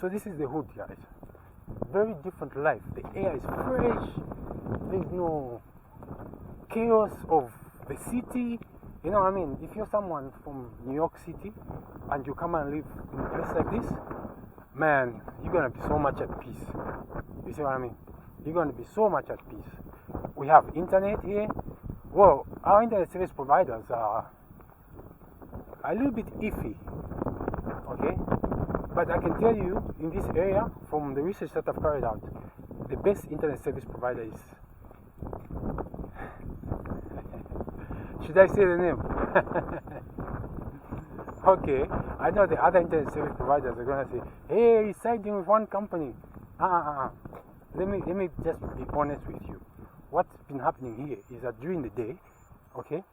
So this is the hood, guys. Very different life. The air is fresh. There's no chaos of the city. You know what I mean? If you're someone from New York City and you come and live in a place like this, man, you're gonna be so much at peace. You see what I mean? You're gonna be so much at peace. We have internet here. Well, our internet service providers are a little bit iffy, okay? But I can tell you, in this area, from the research that I've carried out, the best internet service provider is... Should I say the name? Okay, I know the other internet service providers are gonna say, hey, he's siding with one company. Let me just be honest with you. What's been happening here is that during the day, okay,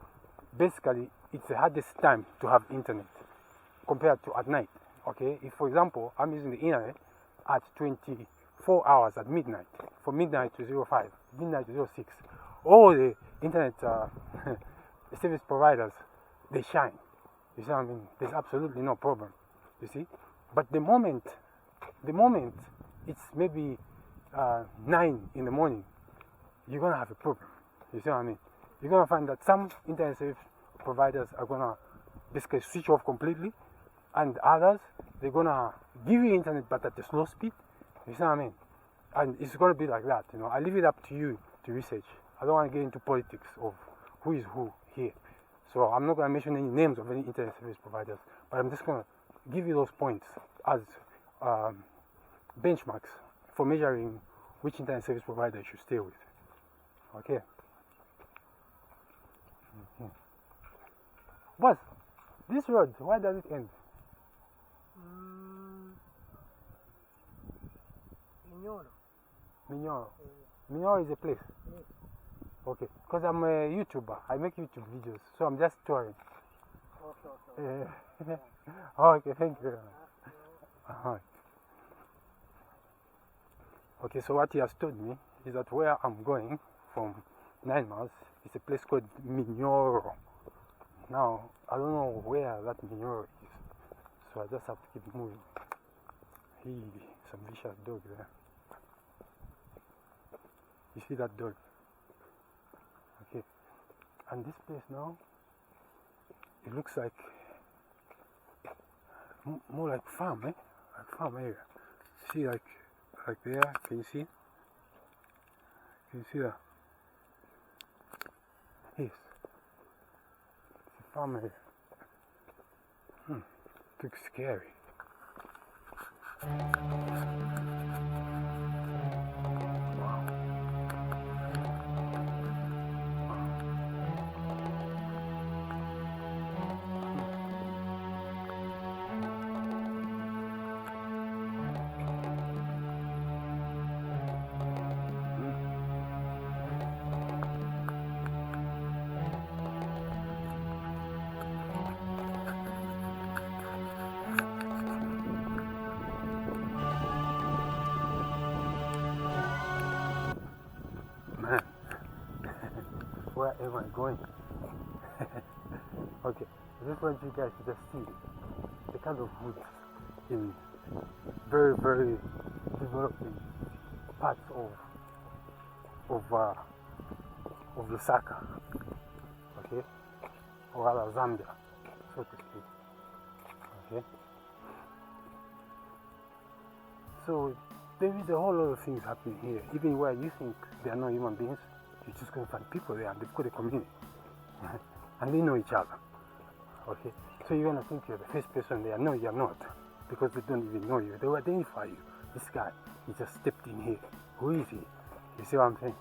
basically it's the hardest time to have internet compared to at night. Okay, if for example I'm using the internet at 24 hours at midnight, from midnight to 05, midnight to 06, all the internet service providers, they shine. You see what I mean? There's absolutely no problem. You see, but the moment it's maybe 9 in the morning, you're gonna have a problem. You see what I mean? You're gonna find that some internet service providers are gonna basically switch off completely, and others, they're gonna give you internet but at a slow speed. You see what I mean? And it's gonna be like that, you know. I leave it up to you to research. I don't want to get into politics of who is who here. So I'm not gonna mention any names of any internet service providers, but I'm just gonna give you those points as benchmarks for measuring which internet service provider you should stay with. Okay. But this road, why does it end? Mignolo. Mignolo is a place. Yes. Okay. Because I'm a YouTuber. I make YouTube videos, so I'm just touring. Okay. Okay, thank you very much. Okay, so what he has told me is that where I'm going from 9 miles is a place called Mignolo. Now, I don't know where that Mignolo is, so I just have to keep moving. Some vicious dog there. You see that dog? Okay. And this place now, it looks like more like farm, eh? Like farm area. See, like there, can you see? Can you see that? Yes. It's a farm area. It looks scary. Man, where am I going? Okay, I just want you guys to just see the kind of woods in very, very developing parts of Lusaka, okay, or rather Zambia, so to speak. Okay, so there is a whole lot of things happening here. Even where you think there are no human beings, you're just going to find people there, and they've got a community, and they know each other. Okay, so you're going to think you're the first person there. No, you're not, because they don't even know you. They will identify you. This guy, he just stepped in here. Who is he? You see what I'm saying?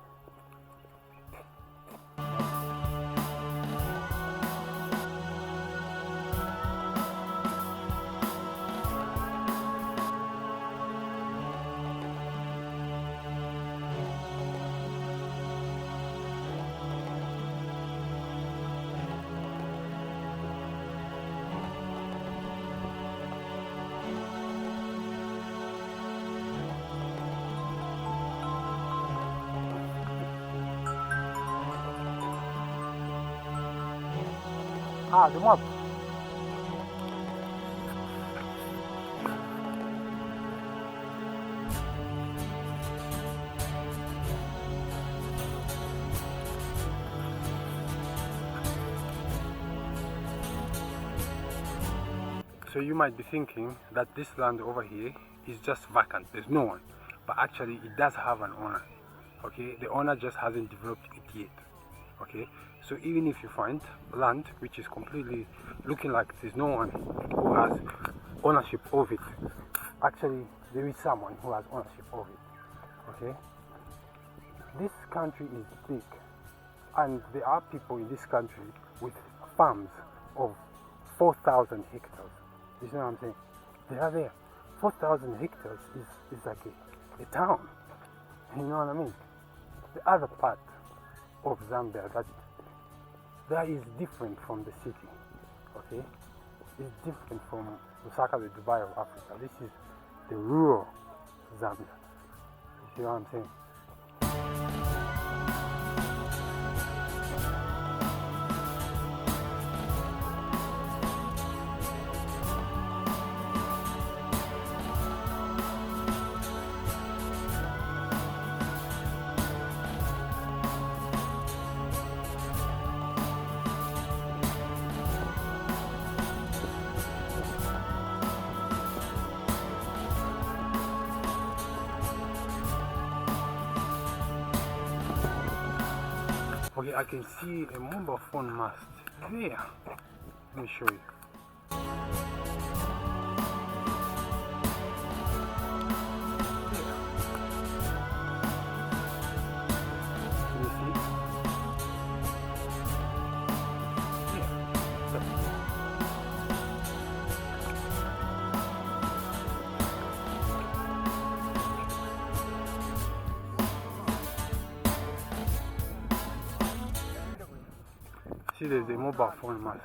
The map. So you might be thinking that this land over here is just vacant, there's no one, but actually it does have an owner. Okay, the owner just hasn't developed it yet. Okay, so even if you find land which is completely looking like there's no one who has ownership of it, actually there is someone who has ownership of it. Okay, this country is big, and there are people in this country with farms of 4,000 hectares. You see what I'm saying? They are there. 4,000 hectares is like a town. You know what I mean? The other part of Zambia that is different from the city. Okay? It's different from Lusaka, the Dubai of Africa. This is the rural Zambia. You see what I'm saying? Okay, I can see a mobile phone mast there. Let me show you. Can you see? See, there's a mobile phone mast.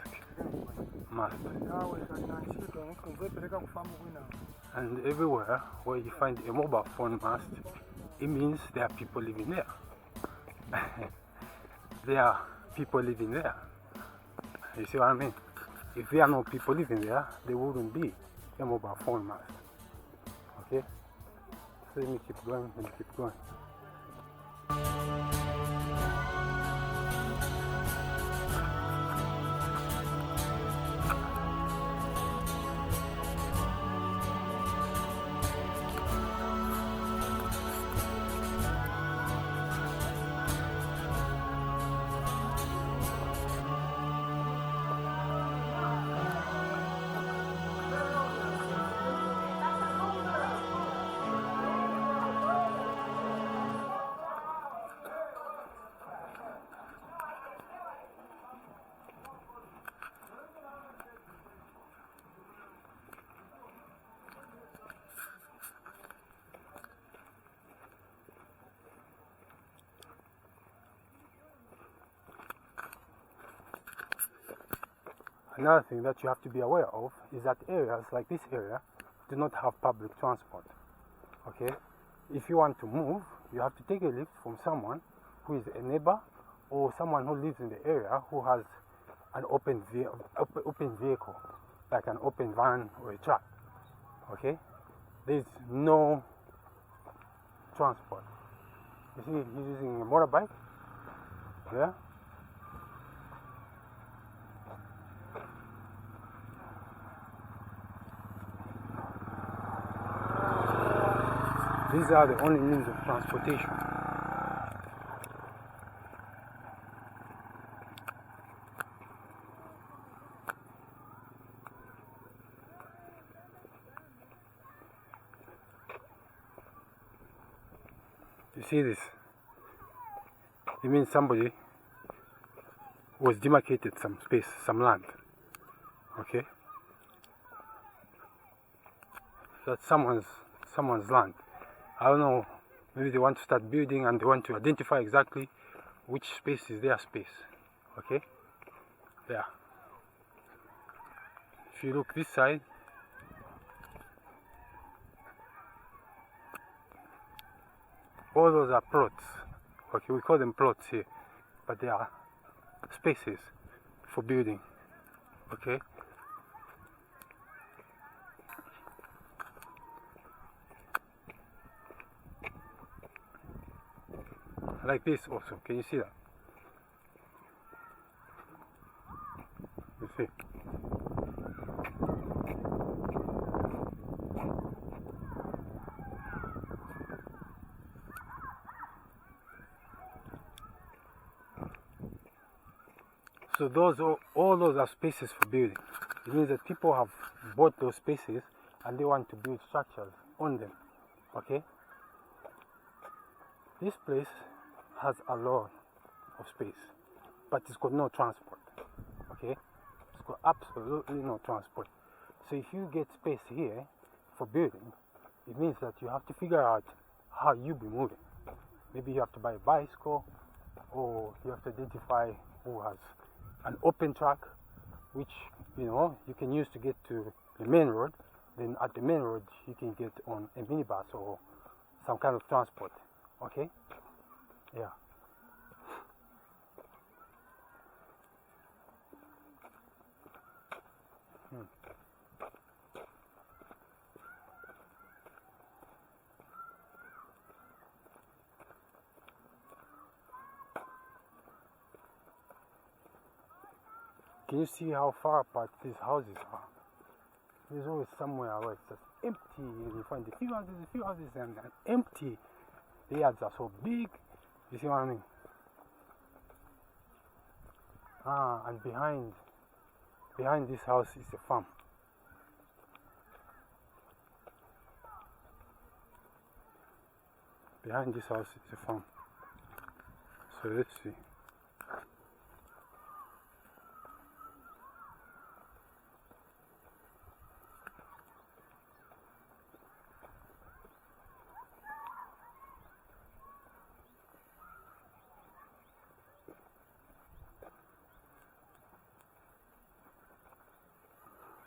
And everywhere where you find a mobile phone mast, it means there are people living there. There are people living there. You see what I mean? If there are no people living there, there wouldn't be a mobile phone mast. Okay? So let me keep going, Another thing that you have to be aware of is that areas like this area do not have public transport. Okay? If you want to move, you have to take a lift from someone who is a neighbor or someone who lives in the area who has an open vehicle, like an open van or a truck. Okay? There's no transport. You see, he's using a motorbike. Yeah? These are the only means of transportation. You see this? It means somebody was demarcated some space, some land. Okay? That's someone's land. I don't know, maybe they want to start building and they want to identify exactly which space is their space. Okay? Yeah. If you look this side, all those are plots. Okay, we call them plots here, but they are spaces for building. Okay? Like this also, can you see that? You see? So all those are spaces for building. It means that people have bought those spaces and they want to build structures on them. Okay? This place has a lot of space, but it's got no transport. Okay? It's got absolutely no transport. So if you get space here for building, it means that you have to figure out how you be moving. Maybe you have to buy a bicycle, or you have to identify who has an open track, which you can use to get to the main road. Then at the main road you can get on a minibus or some kind of transport. Okay? Yeah. Can you see how far apart these houses are? There's always somewhere where it's just empty, and you find a few houses, and empty. The yards are so big. You see what I mean? And behind this house is a farm. Behind this house is a farm. So let's see.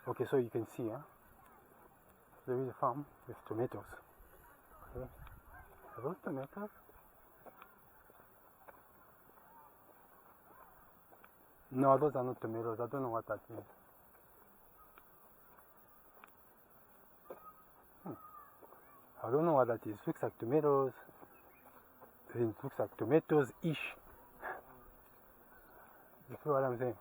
Okay, so you can see, there is a farm with tomatoes. Okay, are those tomatoes? No, those are not tomatoes. I don't know what that is. I don't know what that is. Looks like tomatoes. It looks like tomatoes-ish. You see what I'm saying?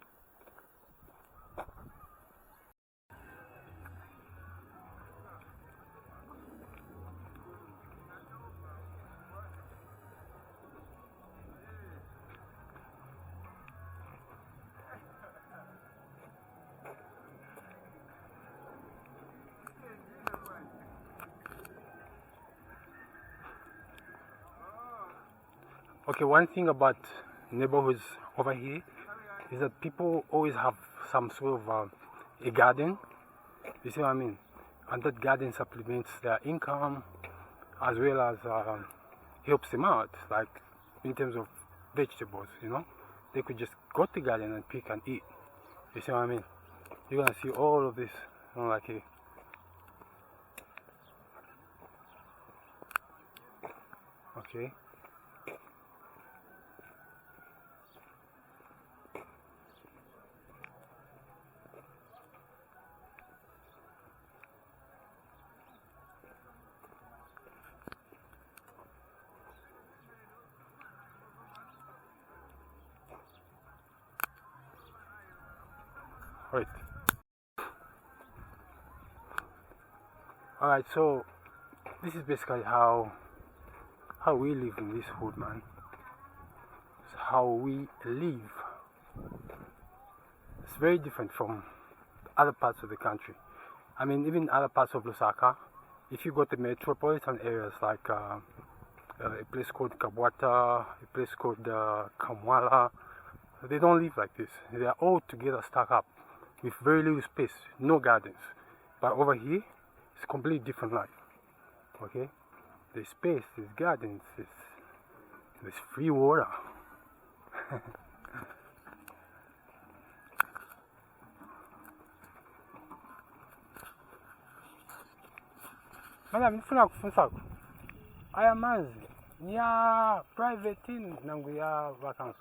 Okay, one thing about neighborhoods over here is that people always have some sort of a garden. You see what I mean? And that garden supplements their income as well as helps them out, like in terms of vegetables. They could just go to the garden and pick and eat. You see what I mean? You're gonna see all of this, like here. Okay. Right. Alright, so this is basically how we live in this hood, man. It's how we live. It's very different from other parts of the country. I mean, even other parts of Lusaka, if you go to metropolitan areas like a place called Kabwata, a place called Kamwala, they don't live like this. They are all together stuck up with very little space, no gardens. But over here, it's a completely different life. Okay? There's space, there's gardens, there's free water. Madam, nifuna kufunsa ku. Aya manzi ya private nangu ya vacances.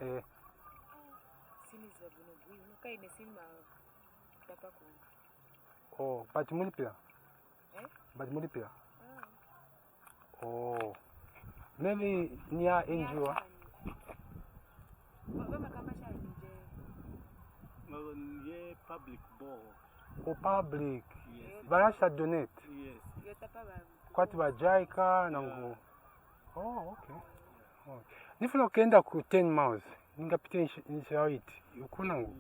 Eh. Oh, but mulipila. But mulipila. Oh. Maybe near NGO. Public ball. Oh, public. Yes. But I should donate. Yes. Kwati bajaika nangu. Oh, okay. Oh. Nifuna kenda ku 10 miles. ningapita nishawiti huku nangu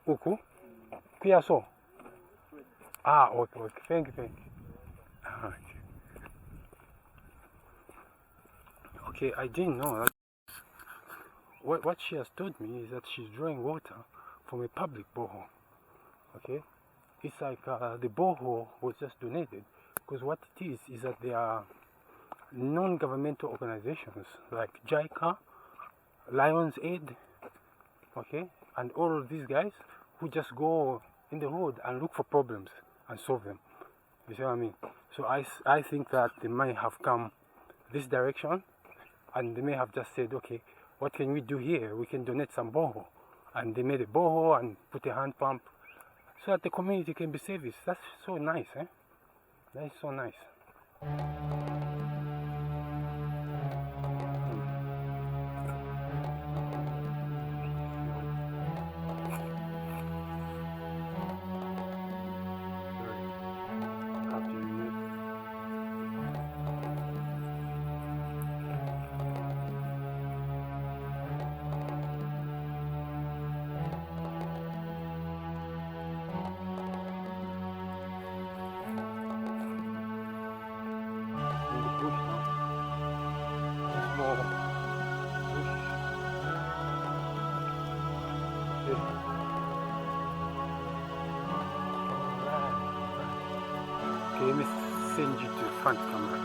huku kuya so. Ah, okay, thank you. Okay, I didn't know that. What she has told me is that she's drawing water from a public borehole. Okay, it's like the borehole was just donated, because what it is that there are non-governmental organizations like JICA, Lions Aid, okay, and all of these guys who just go in the hood and look for problems and solve them. You see what I mean? So I think that they may have come this direction, and they may have just said, okay, what can we do here? We can donate some borehole. And they made a borehole and put a hand pump so that the community can be serviced. That's so nice, eh? That is so nice. Okay, let me send you to the front camera.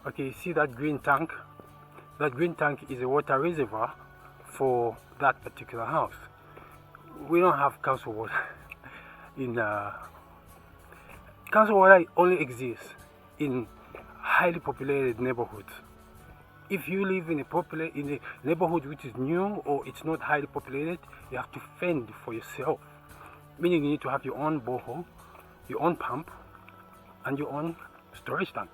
Okay, you see that green tank? That green tank is a water reservoir for that particular house. We don't have council water in council water only exists in highly populated neighborhoods. If you live in a neighborhood which is new or it's not highly populated, you have to fend for yourself. Meaning you need to have your own borehole, your own pump, and your own storage tank.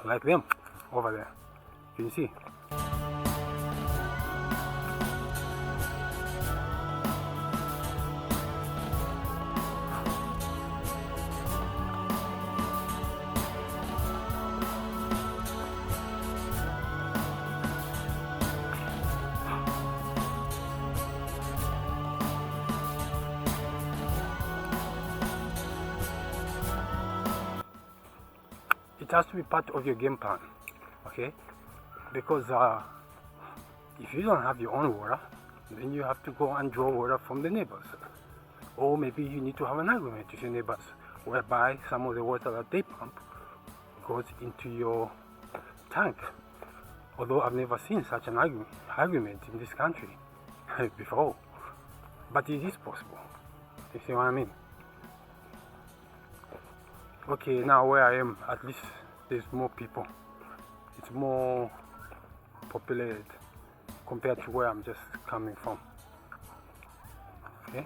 Like them over there. You can see. It has to be part of your game plan, okay? Because if you don't have your own water, then you have to go and draw water from the neighbors. Or maybe you need to have an agreement with your neighbors, whereby some of the water that they pump goes into your tank. Although I've never seen such an agreement in this country before. But it is possible. You see what I mean? Okay, now where I am, at least there's more people. It's more populated compared to where I'm just coming from. Okay.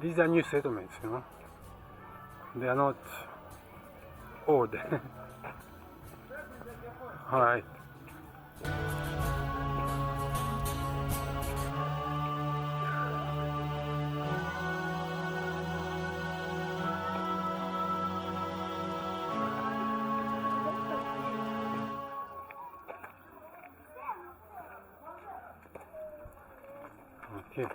These are new settlements, you know. They are not old. Alright. Okay.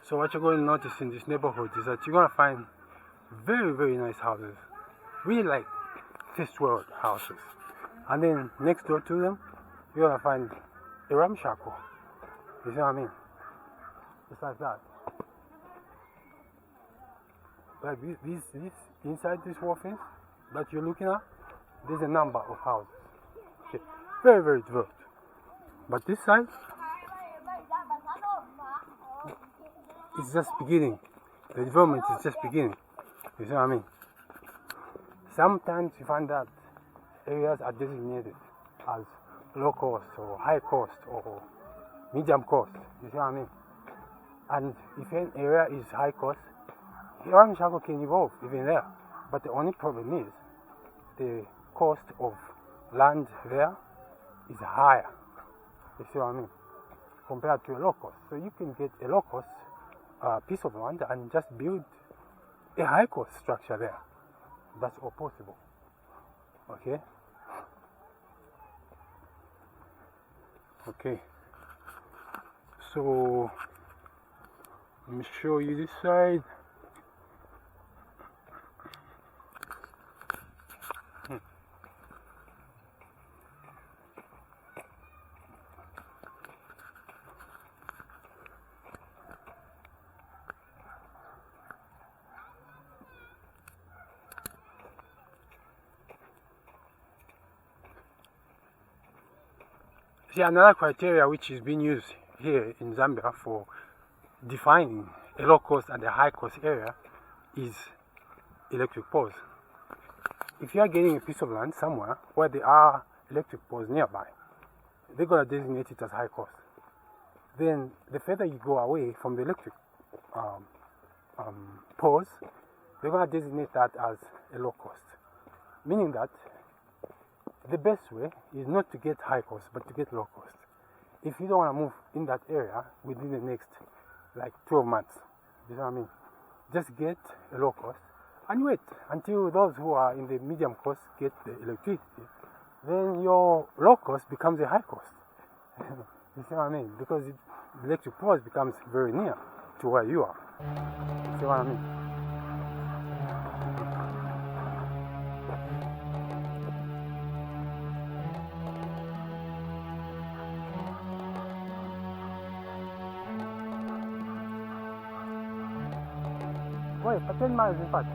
So what you're going to notice in this neighborhood is that you're going to find very, very nice houses. Really like first world houses. And then next door to them, you're going to find a ramshackle. You see what I mean? Just like that. Like this inside this wall fence that you're looking at, there's a number of houses. Okay. Very, very developed. But this side, it's just beginning. The development is just beginning. You see what I mean? Sometimes you find that areas are designated as low cost or high cost or medium cost. You see what I mean? And if an area is high cost, ramshackle can evolve even there. But the only problem is the cost of land there is higher. You see what I mean? Compared to a low cost. So you can get a low cost piece of land and just build a high cost structure there. That's all possible. Okay? Okay. So let me show you this side. See, another criteria which is being used here in Zambia for defining a low cost and a high cost area is electric poles. If you are getting a piece of land somewhere where there are electric poles nearby, they're going to designate it as high cost. Then the further you go away from the electric poles, they're going to designate that as a low cost. Meaning that the best way is not to get high cost, but to get low cost. If you don't want to move in that area within the next like 12 months, you know what I mean? Just get a low cost and wait until those who are in the medium cost get the electricity. Then your low cost becomes a high cost. You see what I mean? Because the electric poles becomes very near to where you are. You see what I mean? Wait, for 10 miles in fact.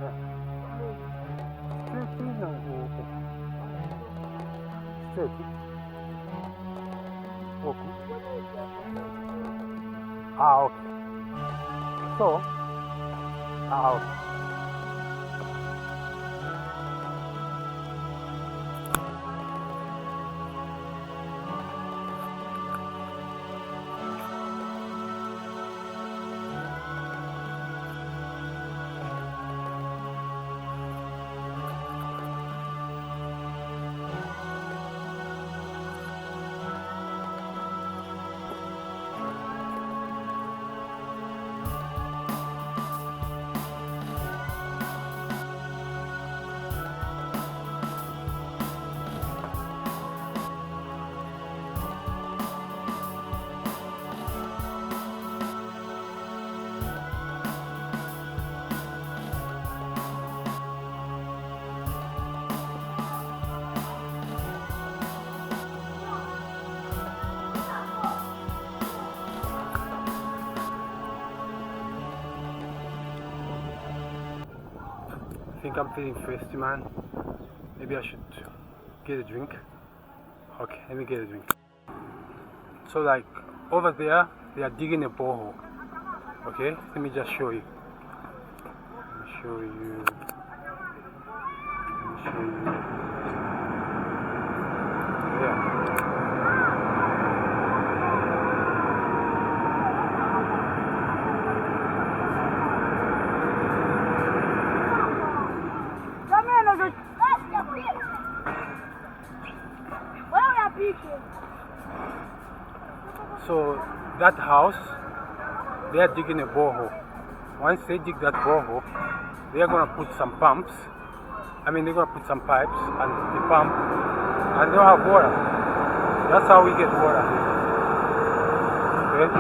Yeah. Straight in or straight? Okay. Ah, okay. So, okay. I think I'm feeling thirsty, man. Maybe I should get a drink. Okay, let me get a drink. So like over there, they are digging a borehole. Okay, let me just show you. Let me show you. Yeah. So that house, they are digging a borehole. Once they dig that borehole, they are gonna put some pumps. I mean, they're gonna put some pipes and the pump, and they'll have water. That's how we get water. Okay.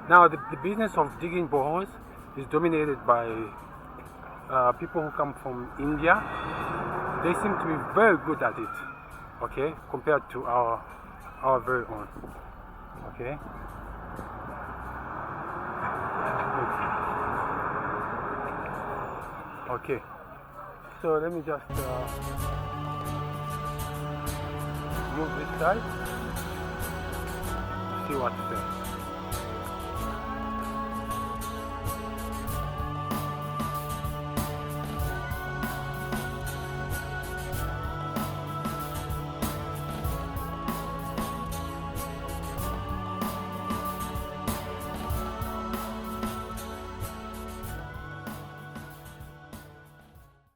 Now the business of digging boreholes is dominated by people who come from India. They seem to be very good at it. Okay, compared to our very own. Okay. Okay. So let me just move this side. See what's there.